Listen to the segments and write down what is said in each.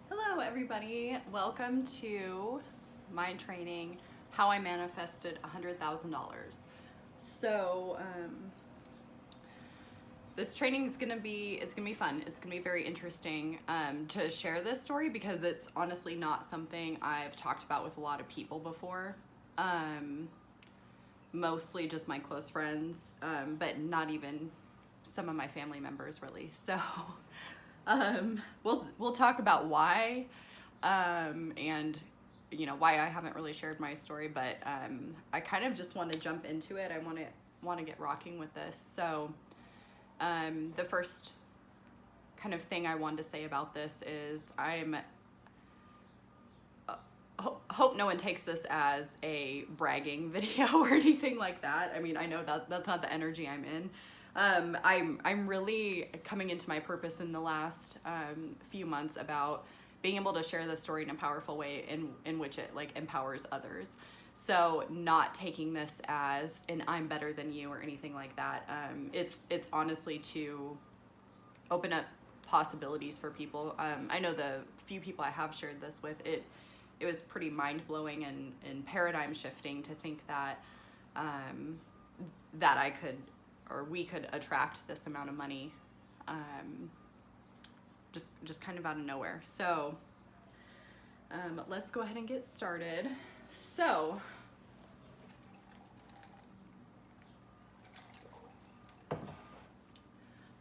Hello everybody, welcome to my training, How I Manifested $100,000. So, this training is it's gonna be fun. It's gonna be very interesting to share this story because it's honestly not something I've talked about with a lot of people before. Mostly just my close friends, but not even some of my family members really. So, we'll talk about why, and why I haven't really shared my story, but I kind of just want to jump into it. I want to get rocking with this. So the first kind of thing I wanted to say about this is hope no one takes this as a bragging video or anything like that. I mean, I know that's not the energy I'm in. I'm really coming into my purpose in the last few months about being able to share this story in a powerful way in which it like empowers others. So not taking this as an I'm better than you or anything like that. It's honestly to open up possibilities for people. I know the few people I have shared this with, it was pretty mind-blowing and paradigm shifting to think that that I could or we could attract this amount of money just kind of out of nowhere. So let's go ahead and get started. So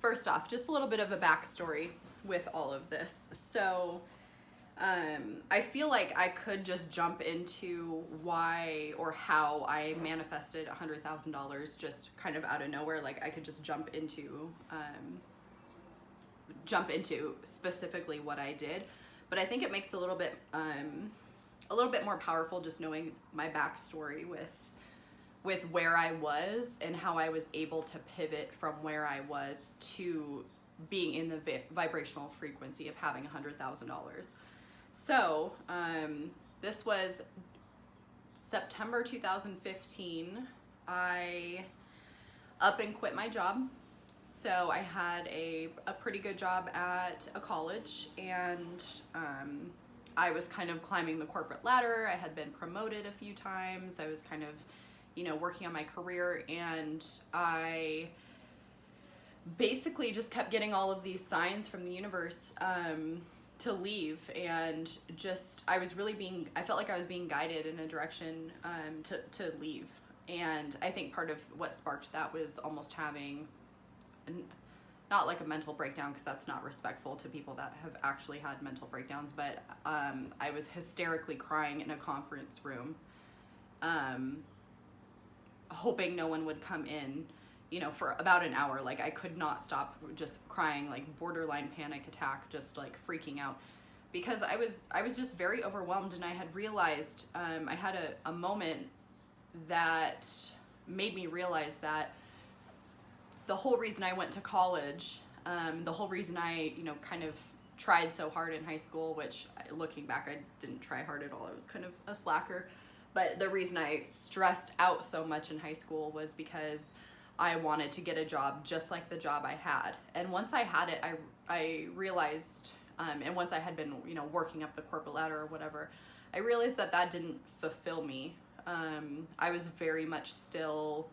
first off, just a little bit of a backstory with all of this. So I feel like I could just jump into why or how I manifested $100,000 just kind of out of nowhere. Like I could just jump into specifically what I did, but I think it makes it a little bit more powerful just knowing my backstory with where I was and how I was able to pivot from where I was to being in the vibrational frequency of having $100,000. So this was September 2015. I up and quit my job. So I had a pretty good job at a college, and I was kind of climbing the corporate ladder. I had been promoted a few times. I was kind of, working on my career, and I basically just kept getting all of these signs from the universe to leave, and just I felt like I was being guided in a direction to leave. And I think part of what sparked that was almost having not like a mental breakdown, because that's not respectful to people that have actually had mental breakdowns, but I was hysterically crying in a conference room, hoping no one would come in, for about an hour. Like I could not stop just crying, like borderline panic attack, just like freaking out, because I was just very overwhelmed. And I had realized, I had a moment that made me realize that the whole reason I went to college, the whole reason I, kind of tried so hard in high school, which looking back, I didn't try hard at all. I was kind of a slacker. But the reason I stressed out so much in high school was because I wanted to get a job just like the job I had. And once I had it, I realized, and once I had been, working up the corporate ladder or whatever, I realized that didn't fulfill me. I was very much still,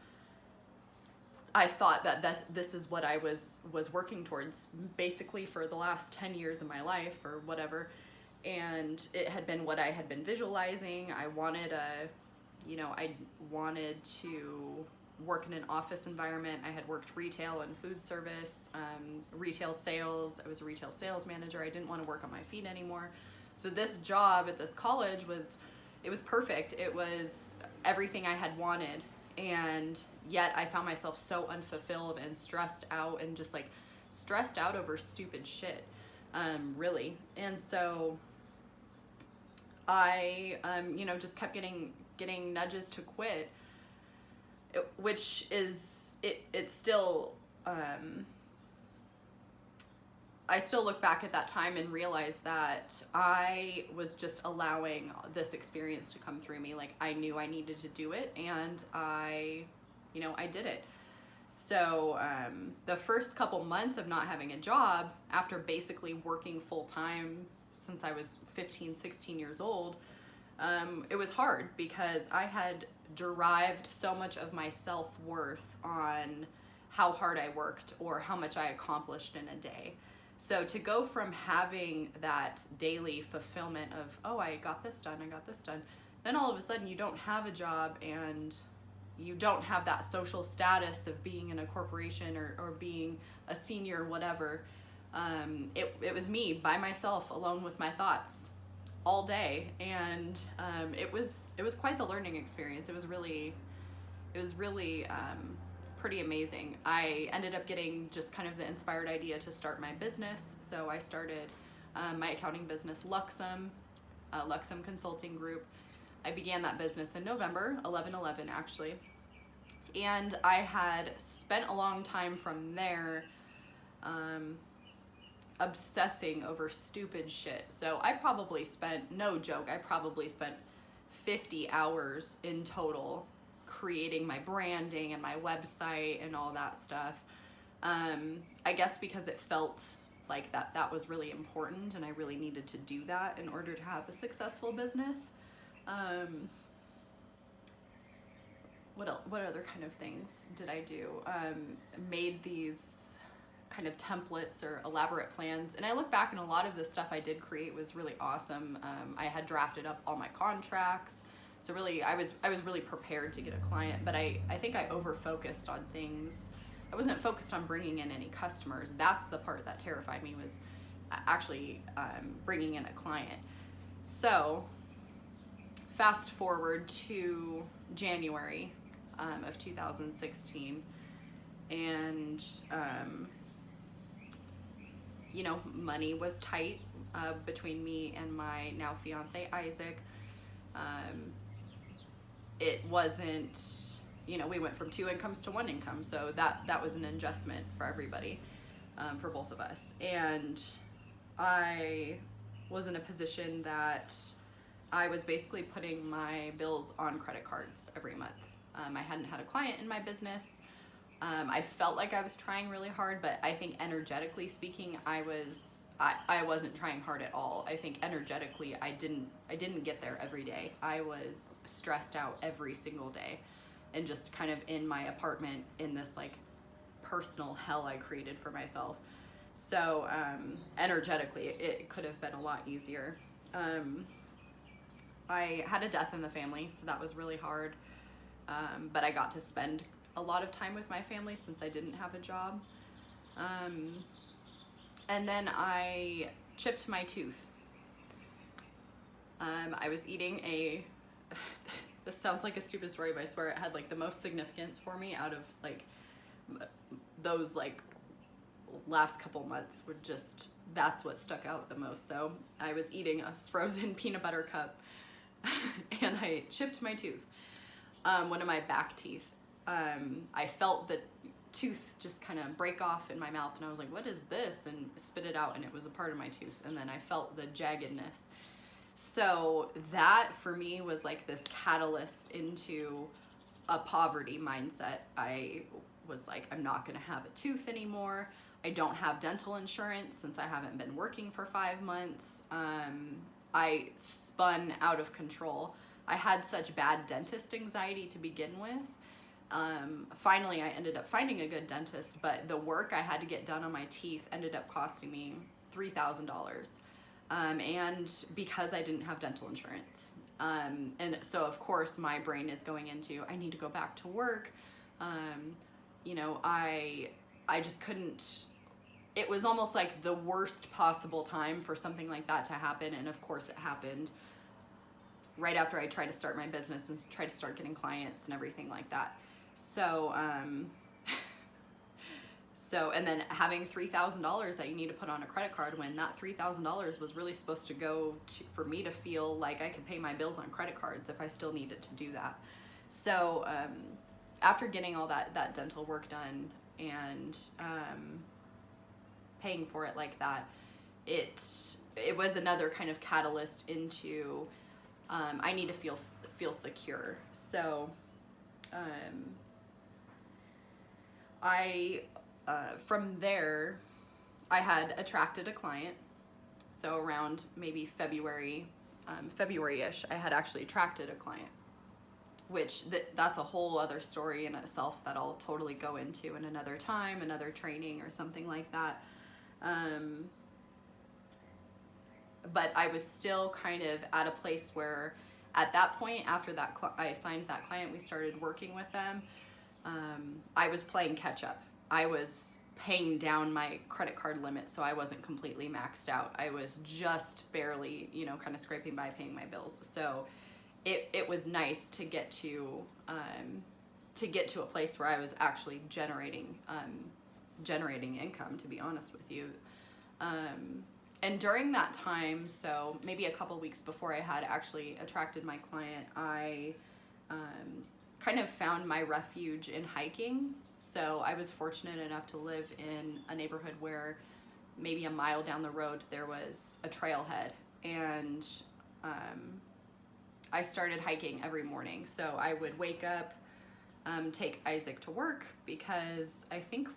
I thought that this is what I was working towards basically for the last 10 years of my life or whatever. And it had been what I had been visualizing. I wanted I wanted to work in an office environment. I had worked retail and food service, retail sales. I was a retail sales manager. I didn't want to work on my feet anymore. So this job at this college was perfect. It was everything I had wanted. And yet I found myself so unfulfilled and stressed out, and just like stressed out over stupid shit, really. And so I, just kept getting nudges to quit, which is, it's still, I still look back at that time and realize that I was just allowing this experience to come through me. Like I knew I needed to do it, and I did it. So the first couple months of not having a job, after basically working full time since I was 15, 16 years old, it was hard because I had derived so much of my self-worth on how hard I worked or how much I accomplished in a day. So to go from having that daily fulfillment of, oh, I got this done, then all of a sudden you don't have a job and you don't have that social status of being in a corporation or being a senior or whatever. It was me by myself alone with my thoughts all day, and it was quite the learning experience. It was really pretty amazing. I ended up getting just kind of the inspired idea to start my business, so I started my accounting business, Luxem Consulting Group. I began that business in November, 11/11 actually, and I had spent a long time from there obsessing over stupid shit. So I probably spent, no joke, 50 hours in total creating my branding and my website and all that stuff. I guess because it felt like that was really important and I really needed to do that in order to have a successful business. What other kind of things did I do? Made these kind of templates or elaborate plans, and I look back and a lot of the stuff I did create was really awesome. I had drafted up all my contracts, so really I was really prepared to get a client, but I think I over focused on things. I wasn't focused on bringing in any customers. That's the part that terrified me, was actually bringing in a client. So fast forward to January of 2016, and money was tight between me and my now fiance Isaac. It wasn't, we went from 2 incomes to 1 income, so that was an adjustment for everybody, for both of us. And I was in a position that I was basically putting my bills on credit cards every month. I hadn't had a client in my business. I felt like I was trying really hard, but I think energetically speaking, I wasn't trying hard at all. I think energetically, I didn't get there every day. I was stressed out every single day, and just kind of in my apartment in this like personal hell I created for myself. So energetically, it could have been a lot easier. I had a death in the family, so that was really hard. But I got to spend a lot of time with my family since I didn't have a job. And then I chipped my tooth. I was eating this sounds like a stupid story, but I swear it had like the most significance for me out of like those like last couple months were just, that's what stuck out the most. So I was eating a frozen peanut butter cup and I chipped my tooth, one of my back teeth. I felt the tooth just kind of break off in my mouth, and I was like, what is this? And spit it out, and it was a part of my tooth. And then I felt the jaggedness. So that for me was like this catalyst into a poverty mindset. I was like, I'm not gonna have a tooth anymore. I don't have dental insurance since I haven't been working for 5 months. I spun out of control. I had such bad dentist anxiety to begin with. Finally, I ended up finding a good dentist, but the work I had to get done on my teeth ended up costing me $3,000. And because I didn't have dental insurance. And so of course my brain is going into, I need to go back to work. I just couldn't, it was almost like the worst possible time for something like that to happen. And of course it happened right after I tried to start my business and tried to start getting clients and everything like that. So, and then having $3,000 that you need to put on a credit card, when that $3,000 was really supposed to go for me to feel like I could pay my bills on credit cards if I still needed to do that. So, after getting all that dental work done and, paying for it like that, it was another kind of catalyst into, I need to feel secure. So, from there, I had attracted a client. So around maybe February-ish, I had actually attracted a client, which that's a whole other story in itself that I'll totally go into in another time, another training or something like that. But I was still kind of at a place where at that point, after that I signed that client, we started working with them. I was playing catch up. I was paying down my credit card limit, so I wasn't completely maxed out. I was just barely, kind of scraping by paying my bills. So it was nice to get to a place where I was actually generating income, to be honest with you. And during that time, so maybe a couple weeks before I had actually attracted my client, I kind of found my refuge in hiking. So I was fortunate enough to live in a neighborhood where maybe a mile down the road there was a trailhead, and I started hiking every morning. So I would wake up, take Isaac to work, because I think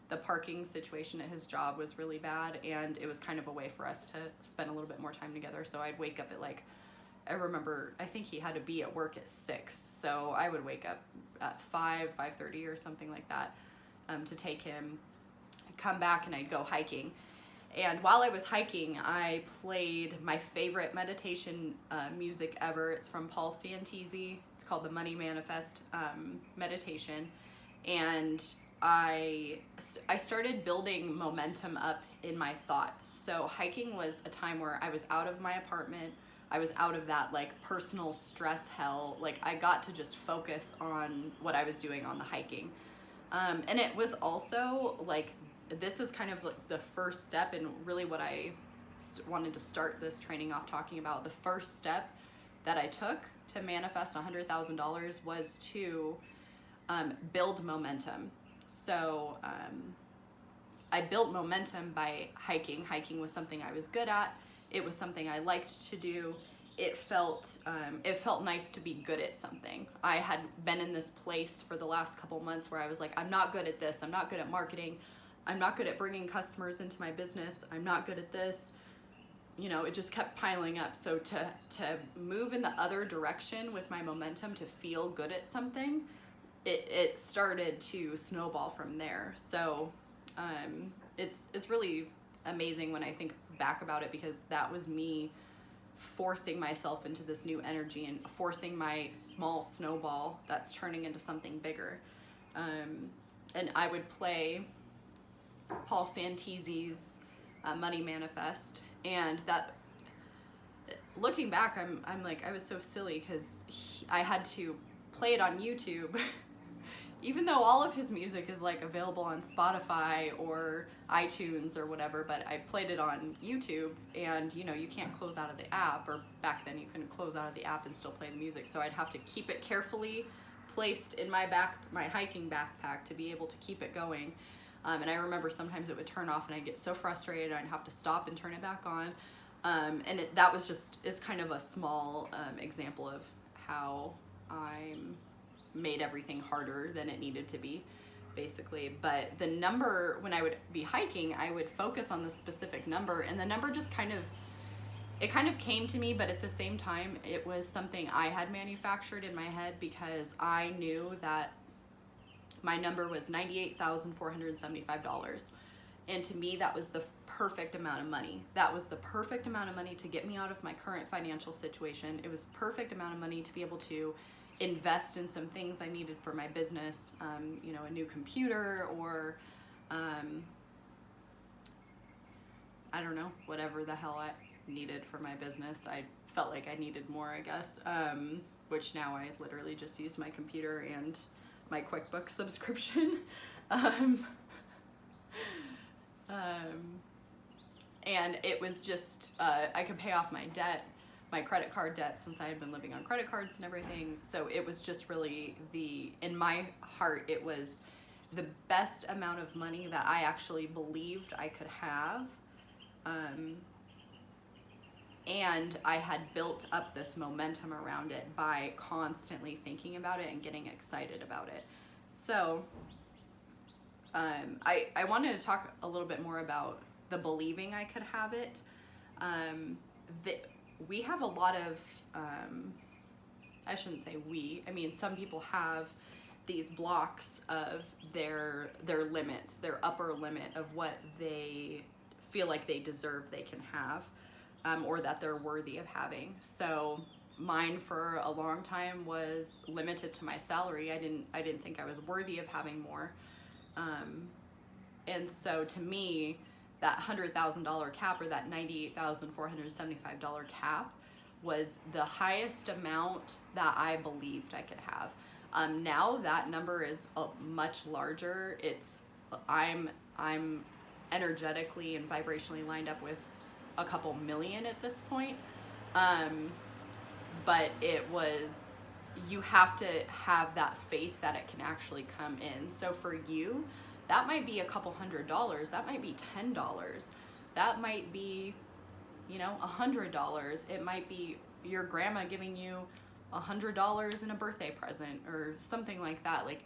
the parking situation at his job was really bad, and it was kind of a way for us to spend a little bit more time together. So I'd wake up at I think he had to be at work at 6, so I would wake up at 5:30 or something like that, to take him. I'd come back and I'd go hiking. And while I was hiking, I played my favorite meditation music ever. It's from Paul Santisi. It's called the Money Manifest meditation. And I started building momentum up in my thoughts. So hiking was a time where I was out of my apartment. I was out of that personal stress hell. I got to just focus on what I was doing on the hiking. And it was also this is kind of the first step, and really what I wanted to start this training off talking about. The first step that I took to manifest $100,000 was to build momentum. So I built momentum by hiking. Hiking was something I was good at. It was something I liked to do. It felt nice to be good at something. I had been in this place for the last couple months where I was I'm not good at this. I'm not good at marketing. I'm not good at bringing customers into my business. I'm not good at this. It just kept piling up. So to move in the other direction with my momentum, to feel good at something, it started to snowball from there. So it's really amazing when I think back about it, because that was me forcing myself into this new energy and forcing my small snowball that's turning into something bigger. And I would play Paul Santisi's Money Manifest, and that, looking back, I'm I was so silly, because I had to play it on YouTube. Even though all of his music is available on Spotify or iTunes or whatever, but I played it on YouTube, and you can't close out of the app, or back then you couldn't close out of the app and still play the music. So I'd have to keep it carefully placed in my hiking backpack to be able to keep it going. And I remember sometimes it would turn off and I'd get so frustrated I'd have to stop and turn it back on. And that was it's kind of a small example of how I'm made everything harder than it needed to be, basically. But the number, when I would be hiking, I would focus on the specific number, and the number just kind of came to me, but at the same time, it was something I had manufactured in my head, because I knew that my number was $98,475. And to me, that was the perfect amount of money. That was the perfect amount of money to get me out of my current financial situation. It was perfect amount of money to be able to invest in some things I needed for my business, a new computer, or I don't know, whatever the hell I needed for my business. I felt like I needed more, I guess, which now I literally just use my computer and my QuickBooks subscription. And it was just, I could pay off my debt, my credit card debt, since I had been living on credit cards and everything. So it was just really in my heart, it was the best amount of money that I actually believed I could have. And I had built up this momentum around it by constantly thinking about it and getting excited about it. So, I wanted to talk a little bit more about the believing I could have it. We have a lot of, I shouldn't say we, I mean, some people have these blocks of their limits, their upper limit of what they feel like they deserve they can have, or that they're worthy of having. So mine for a long time was limited to my salary. I didn't think I was worthy of having more. And so to me, that $100,000 cap, or that $98,475 cap, was the highest amount that I believed I could have. Now that number is much larger. I'm energetically and vibrationally lined up with a couple million at this point. But you have to have that faith that it can actually come in. So for you, that might be a couple $100. That might be $10. That might be, $100. It might be your grandma giving you $100 in a birthday present or something like that. Like,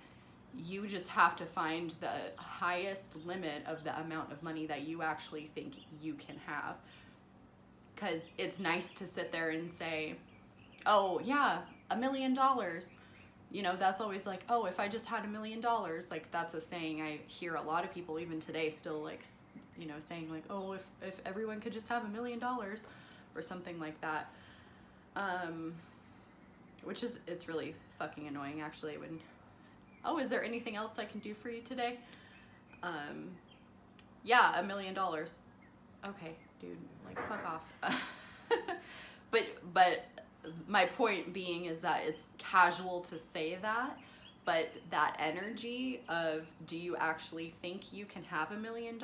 you just have to find the highest limit of the amount of money that you actually think you can have. Because it's nice to sit there and say, oh yeah, $1 million. That's always like, oh, if I just had $1 million, like, that's a saying I hear a lot of people even today still, like, saying like, oh, if everyone could just have $1 million or something like that. Which it's really fucking annoying, actually, when, oh, is there anything else I can do for you today? Yeah, $1 million. Okay, dude, like, fuck off. But my point being is that it's casual to say that, but that energy of, do you actually think you can have $1 million,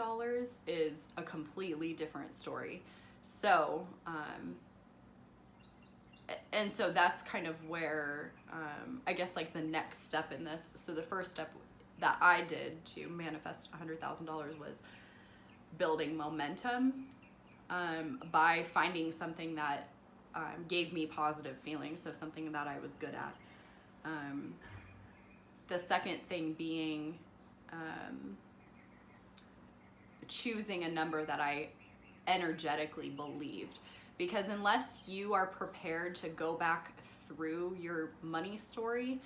is a completely different story. So, and so that's kind of where, I guess, like, the next step in this. So the first step that I did to manifest $100,000 was building momentum, by finding something that gave me positive feelings, so something that I was good at. The second thing being choosing a number that I energetically believed. Because unless you are prepared to go back through your money story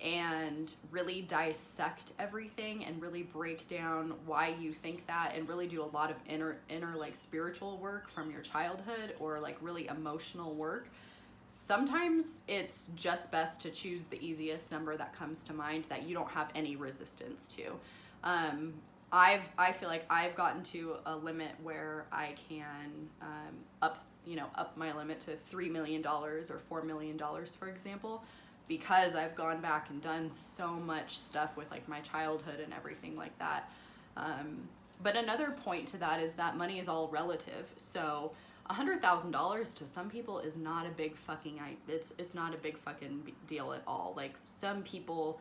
and really dissect everything and really break down why you think that, and really do a lot of inner like spiritual work from your childhood, or like really emotional work, sometimes it's just best to choose the easiest number that comes to mind that you don't have any resistance to. I feel like I've gotten to a limit where I can up my limit to $3 million or $4 million, for example, because I've gone back and done so much stuff with, like, my childhood and everything like that. But another point to that is that money is all relative. So $100,000 to some people is not a big fucking, it's not a big fucking deal at all. Like, some people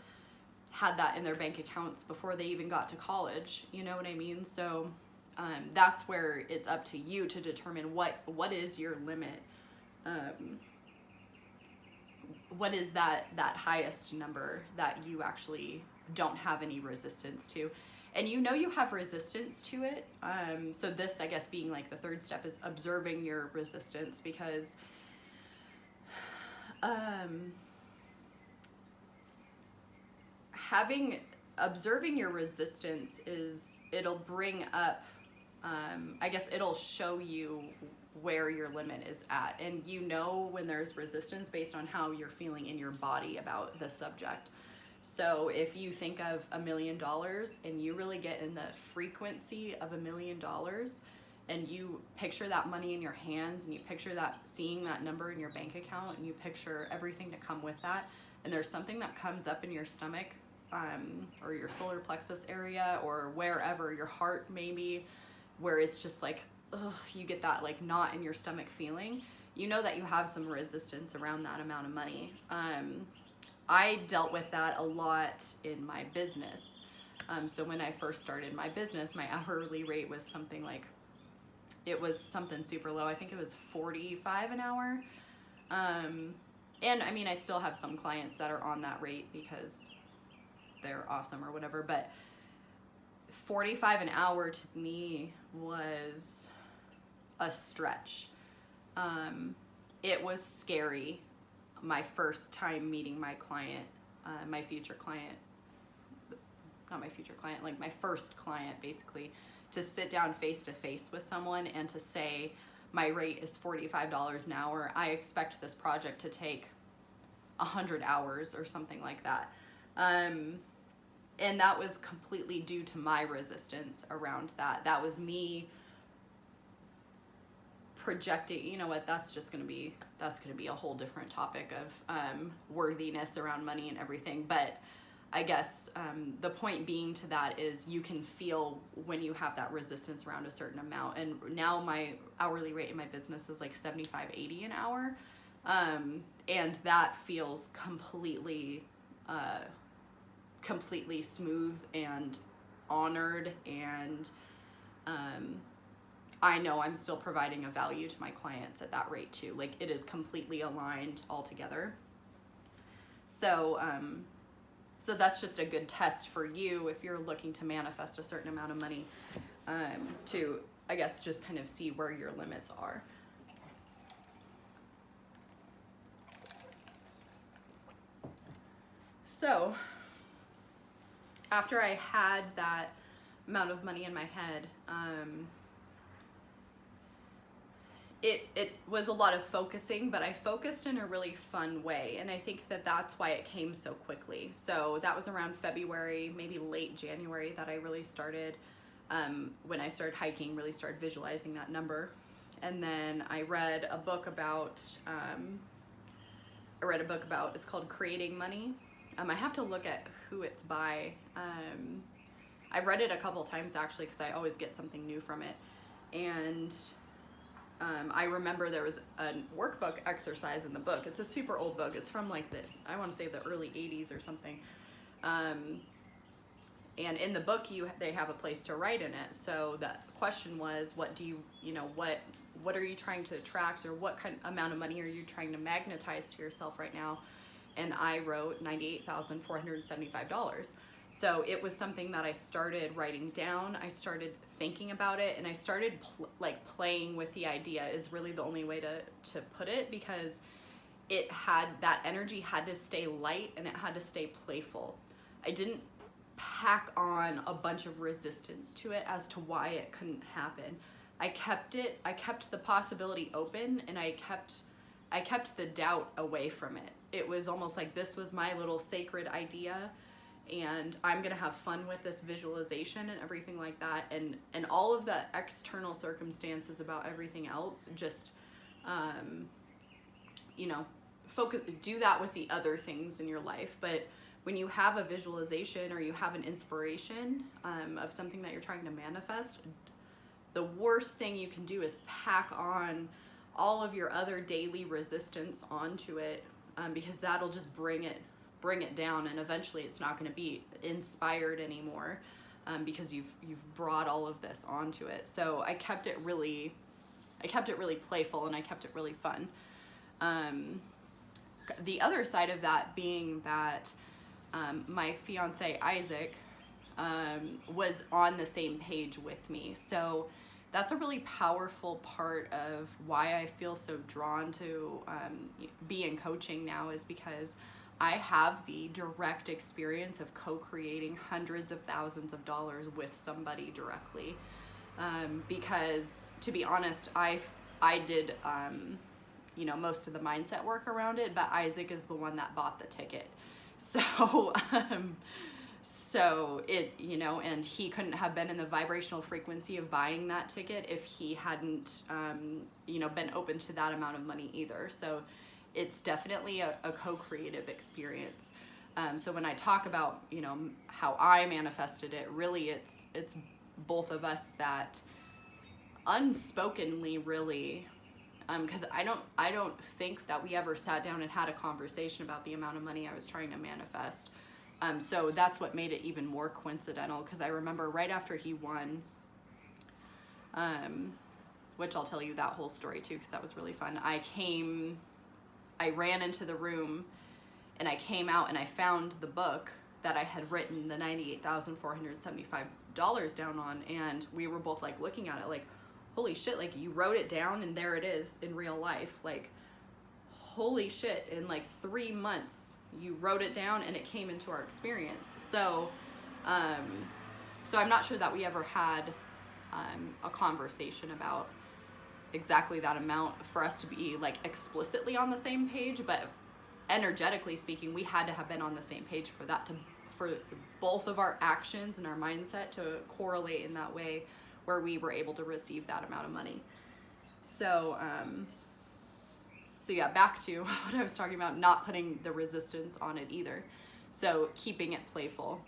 had that in their bank accounts before they even got to college, you know what I mean? So that's where it's up to you to determine what is your limit. What is that highest number that you actually don't have any resistance to? And you have resistance to it. So this, I guess, being like the third step, is observing your resistance, because observing your resistance it'll bring up, I guess it'll show you where your limit is at, and when there's resistance based on how you're feeling in your body about the subject. So if you think of $1 million and you really get in the frequency of $1 million, and you picture that money in your hands, and you picture seeing that number in your bank account, and you picture everything to come with that, and there's something that comes up in your stomach, or your solar plexus area, or wherever, your heart maybe, where it's just like, ugh, you get that like knot in your stomach feeling, that you have some resistance around that amount of money. I dealt with that a lot in my business. So when I first started my business, my hourly rate was something super low. I think it was $45 an hour. And I mean, I still have some clients that are on that rate, because they're awesome or whatever, but 45 an hour to me was a stretch. It was scary my first time meeting my client, my future client, not my future client, like my first client, basically, to sit down face to face with someone and to say, my rate is $45 an hour. I expect this project to take 100 hours or something like that. And that was completely due to my resistance around that. That was me projecting, you know what, that's going to be a whole different topic of worthiness around money and everything. But I guess the point being to that is you can feel when you have that resistance around a certain amount. And now my hourly rate in my business is like $75-$80 an hour. And that feels completely smooth and honored, and I know I'm still providing a value to my clients at that rate too. Like, it is completely aligned altogether. So so that's just a good test for you if you're looking to manifest a certain amount of money, to, I guess, just kind of see where your limits are. So after I had that amount of money in my head, it was a lot of focusing, but I focused in a really fun way, and I think that that's why it came so quickly. So that was around February, maybe late January, that I really started, when I started hiking, really started visualizing that number. And then I read a book about, it's called Creating Money. I have to look at who it's by. I've read it a couple times actually, because I always get something new from it. And I remember there was a workbook exercise in the book. It's a super old book. It's from like I want to say the early 80s or something. And in the book, they have a place to write in it. So the question was, what do what are you trying to attract, or what kind amount of money are you trying to magnetize to yourself right now? And I wrote $98,475. So it was something that I started writing down. I started thinking about it, and I started playing with the idea is really the only way to put it, because that energy had to stay light and it had to stay playful. I didn't pack on a bunch of resistance to it as to why it couldn't happen. I kept the possibility open, and I kept the doubt away from it. It was almost like this was my little sacred idea, and I'm gonna have fun with this visualization and everything like that, and all of the external circumstances about everything else, just do that with the other things in your life. But when you have a visualization or you have an inspiration of something that you're trying to manifest, the worst thing you can do is pack on all of your other daily resistance onto it, because that'll just bring it down, and eventually it's not going to be inspired anymore, because you've brought all of this onto it. So I kept it really playful, and I kept it really fun. The other side of that being that my fiance Isaac was on the same page with me. So that's a really powerful part of why I feel so drawn to be in coaching now, is because I have the direct experience of co-creating hundreds of thousands of dollars with somebody directly. Because to be honest, I did most of the mindset work around it, but Isaac is the one that bought the ticket. So so it, and he couldn't have been in the vibrational frequency of buying that ticket if he hadn't, been open to that amount of money either. So it's definitely a co-creative experience. So when I talk about, how I manifested it, really it's both of us that unspokenly really, because I don't think that we ever sat down and had a conversation about the amount of money I was trying to manifest. So that's what made it even more coincidental, because I remember right after he won, which I'll tell you that whole story too, because that was really fun. I ran into the room, and I came out and I found the book that I had written the $98,475 down on, and we were both like looking at it like, holy shit, like you wrote it down and there it is in real life. Like, holy shit, in like 3 months you wrote it down and it came into our experience. So so I'm not sure that we ever had a conversation about exactly that amount for us to be like explicitly on the same page, but energetically speaking, we had to have been on the same page for that to, for both of our actions and our mindset to correlate in that way where we were able to receive that amount of money. So so yeah, back to what I was talking about, not putting the resistance on it either. So keeping it playful.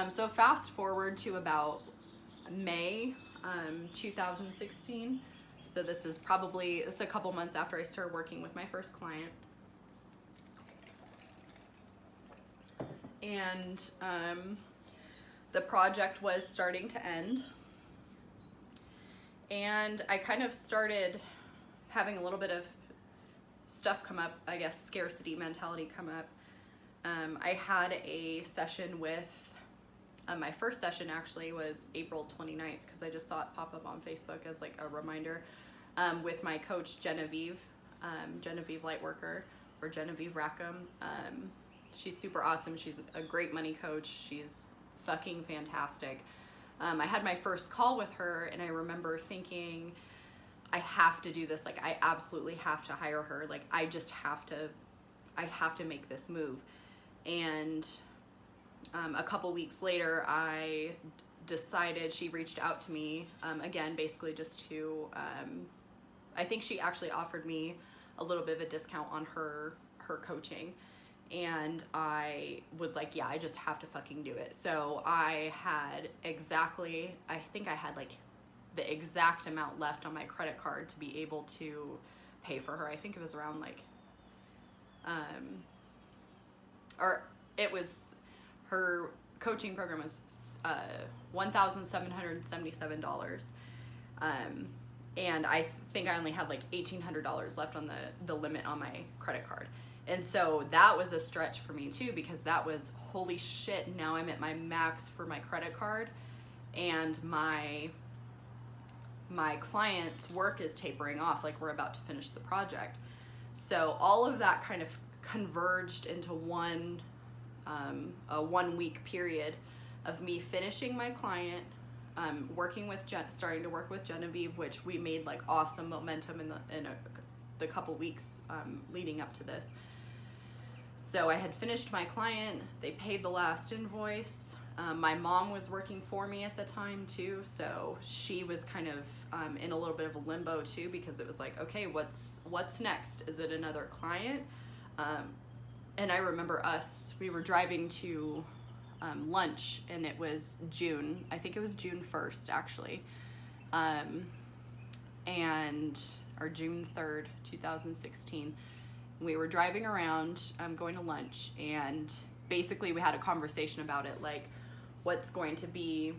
So fast forward to about May 2016. So this is a couple months after I started working with my first client. And the project was starting to end. And I kind of started having a little bit of stuff come up, I guess scarcity mentality come up. I had a session with, my first session actually was April 29th, because I just saw it pop up on Facebook as like a reminder, with my coach Genevieve Lightworker, or Genevieve Rackham. She's super awesome. She's a great money coach. She's fucking fantastic. I had my first call with her, and I remember thinking, I have to do this. Like, I absolutely have to hire her. Like, I have to make this move. And a couple weeks later, I decided, she reached out to me, again, basically just to, I think she actually offered me a little bit of a discount on her coaching. And I was like, yeah, I just have to fucking do it. So I had I think I had like the exact amount left on my credit card to be able to pay for her. I think it was around like, her coaching program was $1,777. And I think I only had like $1,800 left on the limit on my credit card. And so that was a stretch for me too, because that was, holy shit, now I'm at my max for my credit card, and my client's work is tapering off, like we're about to finish the project. So all of that kind of converged into a 1 week period of me finishing my client, starting to work with Genevieve, which we made like awesome momentum in the couple weeks leading up to this. So I had finished my client, they paid the last invoice. My mom was working for me at the time too, so she was kind of in a little bit of a limbo too, because it was like, okay, what's next? Is it another client? And I remember we were driving to lunch, and it was June, I think it was June 1st actually, or June 3rd, 2016. We were driving around, going to lunch, and basically we had a conversation about it, like, what's going to be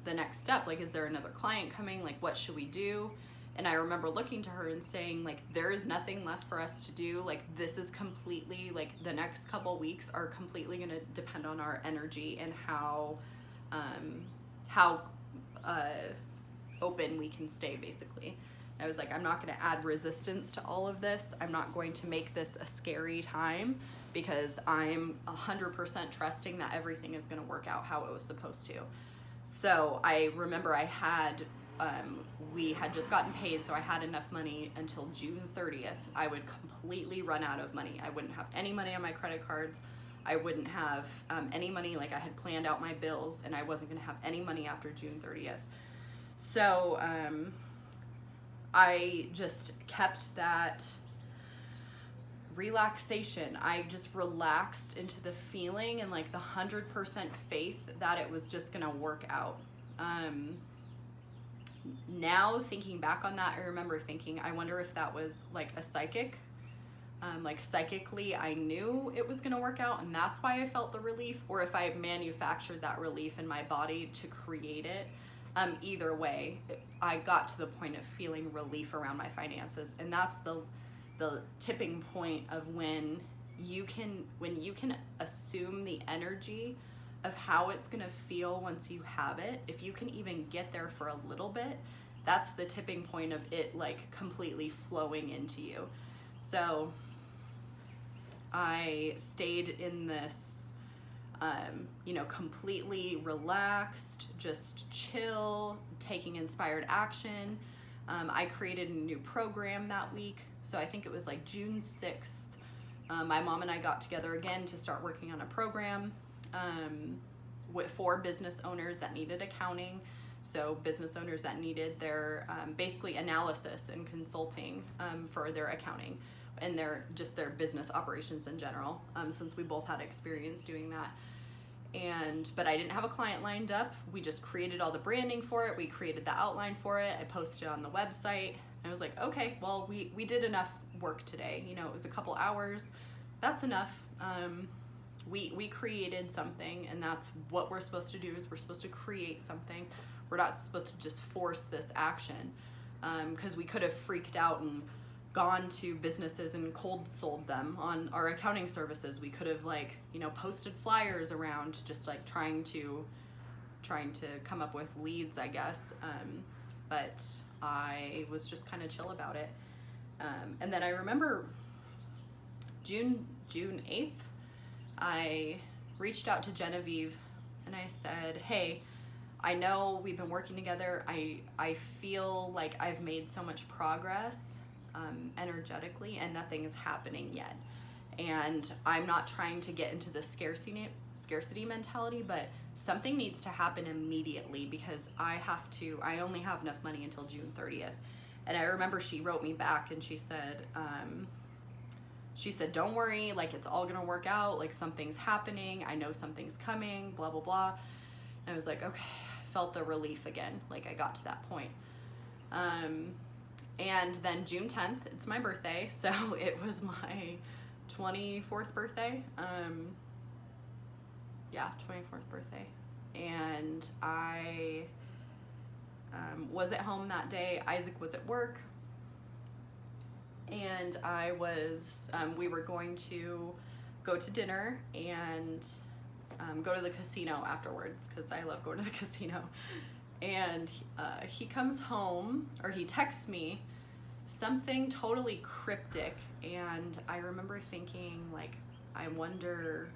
the next step? Like, is there another client coming? Like, what should we do? And I remember looking to her and saying, like, there is nothing left for us to do. Like, this is completely, like, the next couple weeks are completely going to depend on our energy and how open we can stay, basically. I was like, I'm not going to add resistance to all of this. I'm not going to make this a scary time, because I'm 100% trusting that everything is going to work out how it was supposed to. So I remember we had just gotten paid, so I had enough money until June 30th. I would completely run out of money. I wouldn't have any money on my credit cards. I wouldn't have any money, like I had planned out my bills, and I wasn't going to have any money after June 30th. So I just kept that relaxation. I just relaxed into the feeling and like the 100% faith that it was just gonna work out. Now thinking back on that, I remember thinking, I wonder if that was like a psychic, like psychically I knew it was gonna work out and that's why I felt the relief, or if I manufactured that relief in my body to create it. Either way, I got to the point of feeling relief around my finances, and that's the tipping point of when when you can assume the energy of how it's gonna feel once you have it, if you can even get there for a little bit, that's the tipping point of it like completely flowing into you. So I stayed in this, completely relaxed, just chill, taking inspired action. I created a new program that week. So I think it was like June 6th. My mom and I got together again to start working on a program for business owners that needed accounting. So business owners that needed their basically analysis and consulting for their accounting and their business operations in general, since we both had experience doing that. But I didn't have a client lined up. We just created all the branding for it. We created the outline for it. I posted it on the website. I was like, okay, well, we did enough work today. It was a couple hours. That's enough. We created something, and that's what we're supposed to do, is we're supposed to create something. We're not supposed to just force this action, because we could have freaked out and gone to businesses and cold sold them on our accounting services. We could have posted flyers around, just like trying to come up with leads, I guess. But I was just kind of chill about it. And then I remember June 8th, I reached out to Genevieve and I said, hey, I know we've been working together. I feel like I've made so much progress energetically, and nothing is happening yet. And I'm not trying to get into the scarcity mentality, but something needs to happen immediately, because I only have enough money until June 30th. And I remember she wrote me back and she said, don't worry, like it's all gonna work out, like something's happening, I know something's coming, blah, blah, blah. And I was like, okay, I felt the relief again, like I got to that point. And then June 10th, it's my birthday, so it was my 24th birthday. 24th birthday. And I was at home that day. Isaac was at work. And we were going to go to dinner and go to the casino afterwards, because I love going to the casino. And he comes home, or he texts me something totally cryptic, and I remember thinking, like, I wonder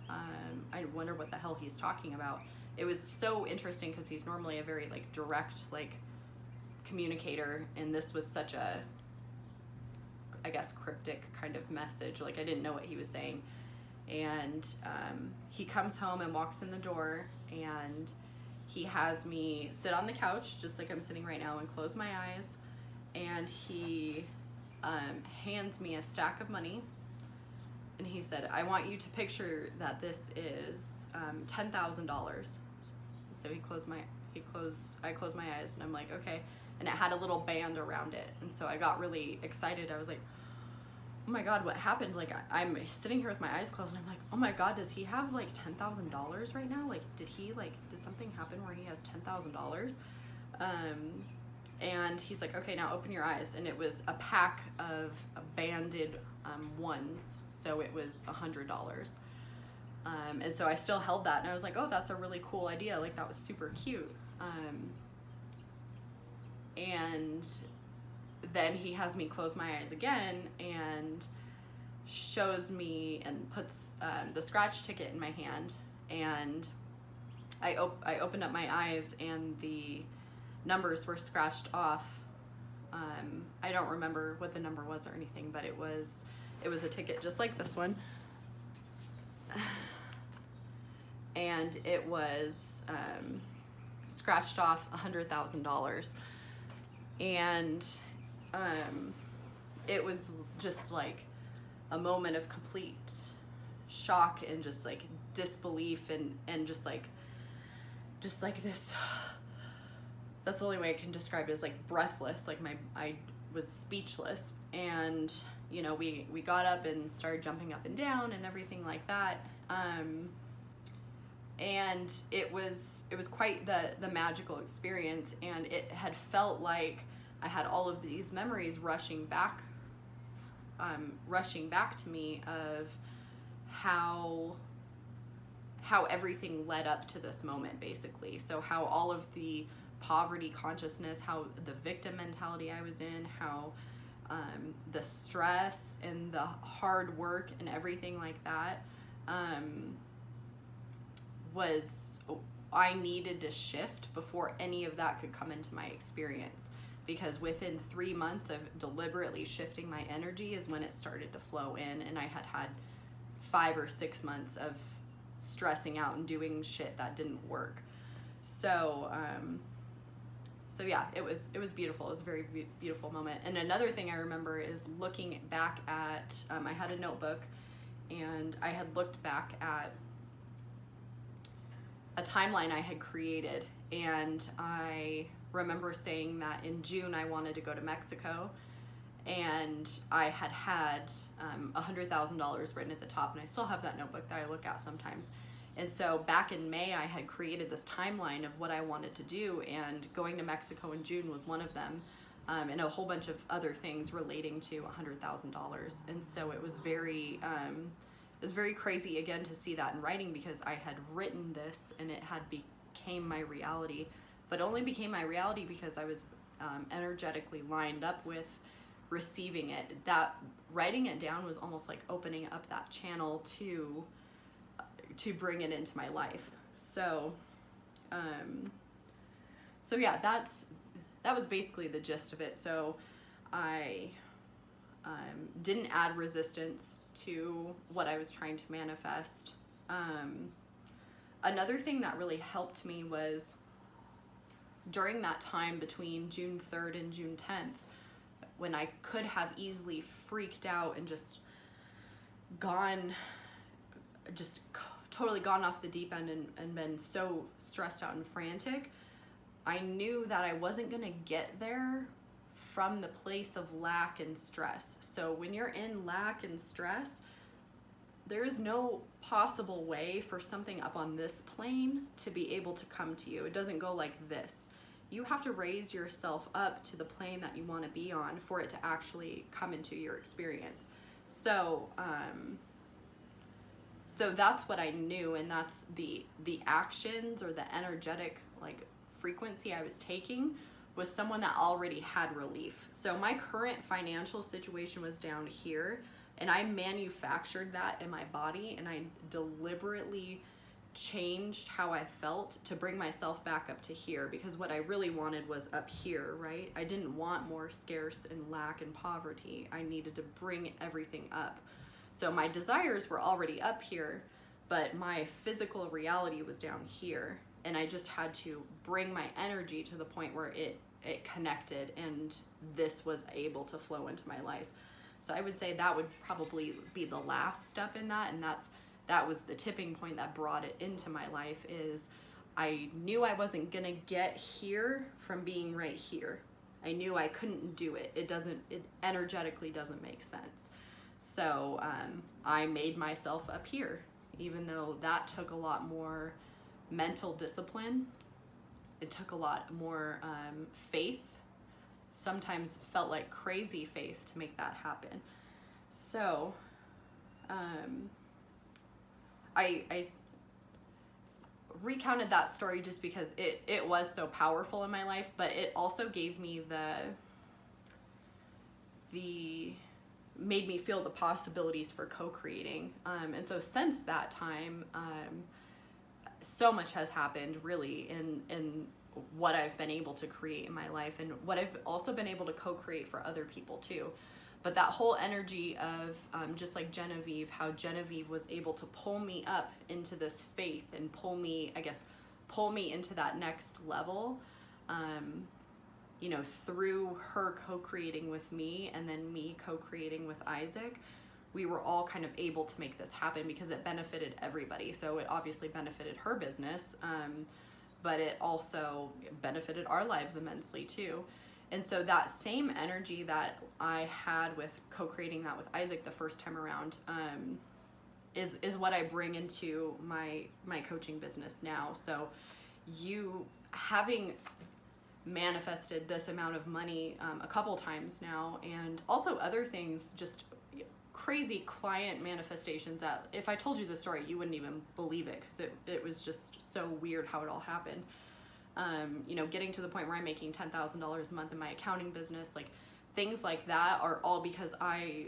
what the hell he's talking about. It was so interesting because he's normally a very like direct like communicator, and this was such a, I guess, cryptic kind of message. Like I didn't know what he was saying. And he comes home and walks in the door, and he has me sit on the couch just like I'm sitting right now and close my eyes, and he hands me a stack of money, and he said, I want you to picture that this is $10,000. So I closed my eyes, and I'm like, okay. And it had a little band around it, and so I got really excited. I was like, oh my God, what happened? Like I'm sitting here with my eyes closed, and I'm like, oh my God, does he have like $10,000 right now? Like did something happen where he has $10,000? And he's like, okay, now open your eyes. And it was a pack of banded ones, so it was $100. And so I still held that, and I was like, oh, that's a really cool idea. Like that was super cute. And then he has me close my eyes again and shows me and puts the scratch ticket in my hand, and I opened up my eyes and the numbers were scratched off. I don't remember what the number was or anything, but it was a ticket just like this one, and it was scratched off $100,000. And it was just like a moment of complete shock and just like disbelief and just like this. That's the only way I can describe it, is like breathless. Like I was speechless. And we got up and started jumping up and down and everything like that. And it was quite the magical experience, and it had felt like I had all of these memories rushing back rushing back to me of how everything led up to this moment, basically. So how all of the poverty consciousness, how the victim mentality I was in, how the stress and the hard work and everything like that I needed to shift before any of that could come into my experience. Because within 3 months of deliberately shifting my energy is when it started to flow in, and I had 5 or 6 months of stressing out and doing shit that didn't work. So yeah, it was beautiful. It was a very beautiful moment. And another thing I remember is looking back at, I had a notebook, and I had looked back at a timeline I had created, and I remember saying that in June I wanted to go to Mexico, and I had $100,000 written at the top, and I still have that notebook that I look at sometimes. And so back in May, I had created this timeline of what I wanted to do, and going to Mexico in June was one of them, and a whole bunch of other things relating to $100,000. And so it was very crazy again to see that in writing, because I had written this and it had became my reality, but only became my reality because I was energetically lined up with receiving it. That writing it down was almost like opening up that channel to bring it into my life. So yeah, that was basically the gist of it. So I didn't add resistance to what I was trying to manifest. Another thing that really helped me was during that time between June 3rd and June 10th, when I could have easily freaked out and just totally gone off the deep end and been so stressed out and frantic, I knew that I wasn't going to get there from the place of lack and stress. So when you're in lack and stress, there is no possible way for something up on this plane to be able to come to you. It doesn't go like this. You have to raise yourself up to the plane that you want to be on for it to actually come into your experience. So that's what I knew, and that's the actions or the energetic like frequency I was taking was someone that already had relief. So my current financial situation was down here, and I manufactured that in my body, and I deliberately changed how I felt to bring myself back up to here, because what I really wanted was up here, right? I didn't want more scarce and lack and poverty. I needed to bring everything up. So my desires were already up here, but my physical reality was down here, and I just had to bring my energy to the point where it connected, and this was able to flow into my life. So I would say that would probably be the last step in that, and that was the tipping point that brought it into my life. Is I knew I wasn't gonna get here from being right here. I knew I couldn't do it. It energetically doesn't make sense. So I made myself up here, even though that took a lot more mental discipline. It took a lot more faith. Sometimes felt like crazy faith to make that happen. So I recounted that story just because it was so powerful in my life, but it also gave me made me feel the possibilities for co-creating. And so since that time, so much has happened really in what I've been able to create in my life, and what I've also been able to co-create for other people too. But that whole energy of just like Genevieve, how Genevieve was able to pull me up into this faith and pull me into that next level, through her co-creating with me and then me co-creating with Isaac, we were all kind of able to make this happen because it benefited everybody. So it obviously benefited her business, but it also benefited our lives immensely too. And so that same energy that I had with co-creating that with Isaac the first time around is what I bring into my coaching business now. So you having manifested this amount of money a couple times now, and also other things, just crazy client manifestations that if I told you the story, you wouldn't even believe it, because it was just so weird how it all happened. You know, getting to the point where I'm making $10,000 a month in my accounting business, like things like that are all because I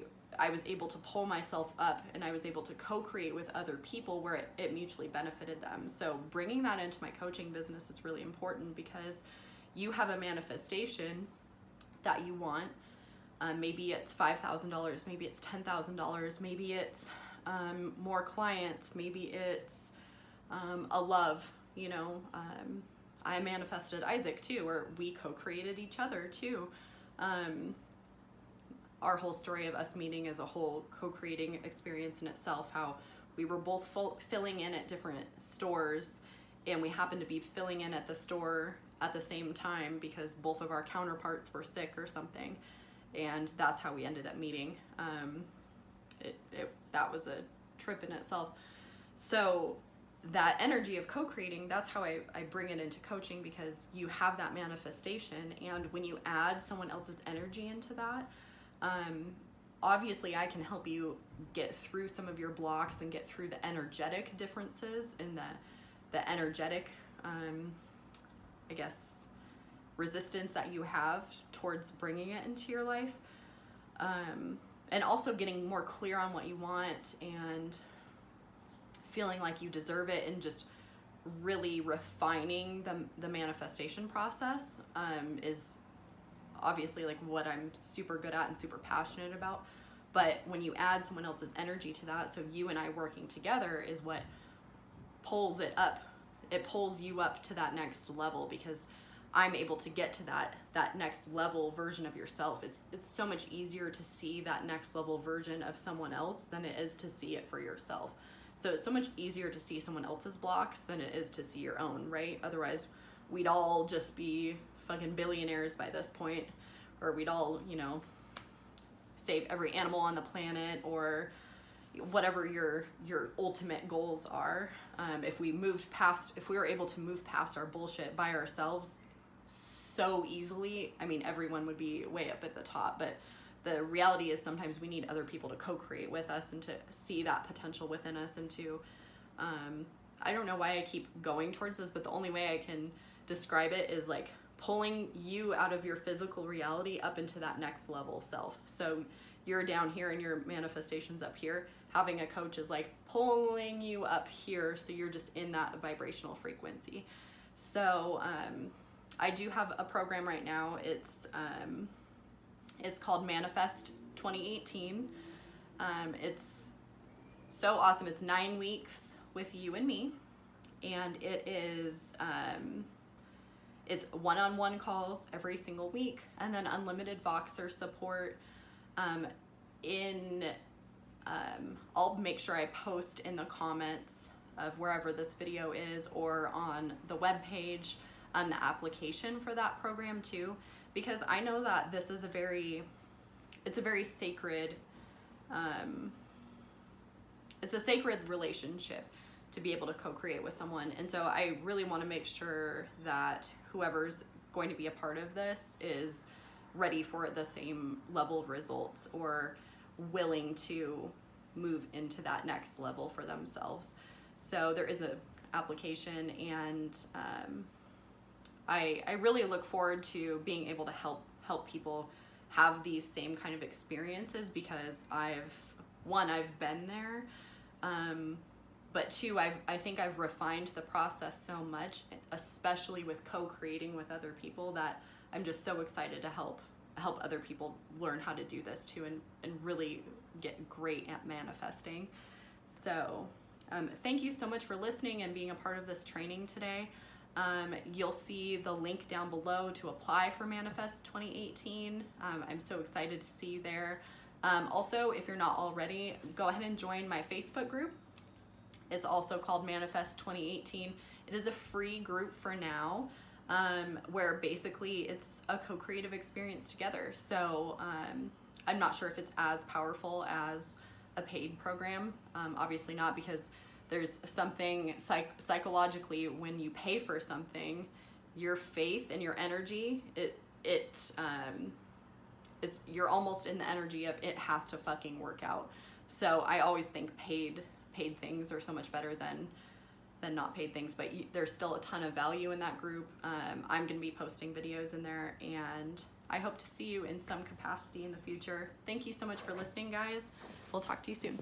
was able to pull myself up, and I was able to co-create with other people where it mutually benefited them. So bringing that into my coaching business, it's really important, because you have a manifestation that you want. Maybe it's $5,000, maybe it's $10,000, maybe it's more clients, maybe it's a love, you know. I manifested Isaac too, or we co-created each other too. Our whole story of us meeting is a whole co-creating experience in itself, how we were both filling in at different stores, and we happened to be filling in at the store at the same time because both of our counterparts were sick or something. And that's how we ended up meeting. That was a trip in itself. So that energy of co-creating, that's how I bring it into coaching, because you have that manifestation, and when you add someone else's energy into that, obviously I can help you get through some of your blocks and get through the energetic differences and the energetic, I guess, resistance that you have towards bringing it into your life, and also getting more clear on what you want and feeling like you deserve it, and just really refining the manifestation process is obviously like what I'm super good at and super passionate about. But when you add someone else's energy to that, so you and I working together is what pulls it up. It pulls you up to that next level, because I'm able to get to that next level version of yourself. It's so much easier to see that next level version of someone else than it is to see it for yourself. So it's so much easier to see someone else's blocks than it is to see your own, right? Otherwise, we'd all just be fucking billionaires by this point, or we'd all, you know, save every animal on the planet, or whatever your ultimate goals are. If we were able to move past our bullshit by ourselves so easily, I mean, everyone would be way up at the top. But the reality is sometimes we need other people to co-create with us and to see that potential within us, and to, I don't know why I keep going towards this, but the only way I can describe it is like pulling you out of your physical reality up into that next level self. So you're down here and your manifestation's up here. Having a coach is like pulling you up here, so you're just in that vibrational frequency. So I do have a program right now. It's called Manifest 2018. It's so awesome. It's 9 weeks with you and me, and it is it's one-on-one calls every single week, and then unlimited Voxer support. I'll make sure I post in the comments of wherever this video is, or on the webpage, the application for that program too, because I know that this is it's a very sacred, it's a sacred relationship to be able to co-create with someone. And so I really want to make sure that whoever's going to be a part of this is ready for the same level of results, or willing to move into that next level for themselves. So there is an application, and I really look forward to being able to help people have these same kind of experiences, because I've been there, but two, I think I've refined the process so much, especially with co-creating with other people, that I'm just so excited to help other people learn how to do this too, and really get great at manifesting. So thank you so much for listening and being a part of this training today. You'll see the link down below to apply for Manifest 2018. I'm so excited to see you there. Also, if you're not already, go ahead and join my Facebook group. It's also called Manifest 2018. It is a free group for now, where basically it's a co-creative experience together. So I'm not sure if it's as powerful as a paid program. Obviously not, because there's something psychologically when you pay for something, your faith and your energy, it you're almost in the energy of it has to fucking work out. So I always think paid things are so much better than not paid things, but there's still a ton of value in that group. I'm going to be posting videos in there, and I hope to see you in some capacity in the future. Thank you so much for listening, guys. We'll talk to you soon.